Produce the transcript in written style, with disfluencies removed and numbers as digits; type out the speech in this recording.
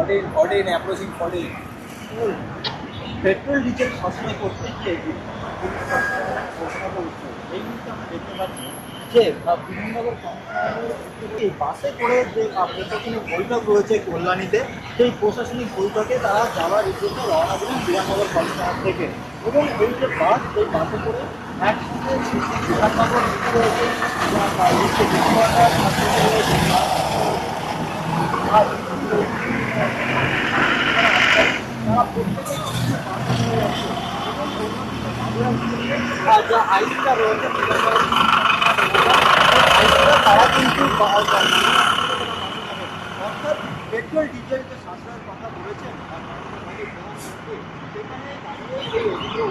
14, approaching 14. Petrol diesel সবসময় করতে গিয়ে এই মুহূর্তে আমরা দেখতে পাচ্ছি যে বিধাননগর এই বাসে করে যে প্রশাসনিক বৈঠক রয়েছে কল্যাণীতে, সেই প্রশাসনিক বৈঠকে তারা যাওয়ার উদ্দেশ্যে রওনা দিলেন বিধাননগর কলেজ থেকে। এবং এই যে বাস, এই বাসে করে একসঙ্গে বিধাননগর রয়েছে যা আইসটা রয়েছে তারা কিন্তু অর্থাৎ পেট্রোল ডিজেল যে সাশ্রয়ের কথা বলেছেন সেখানে দাঁড়িয়ে এই অভিযোগ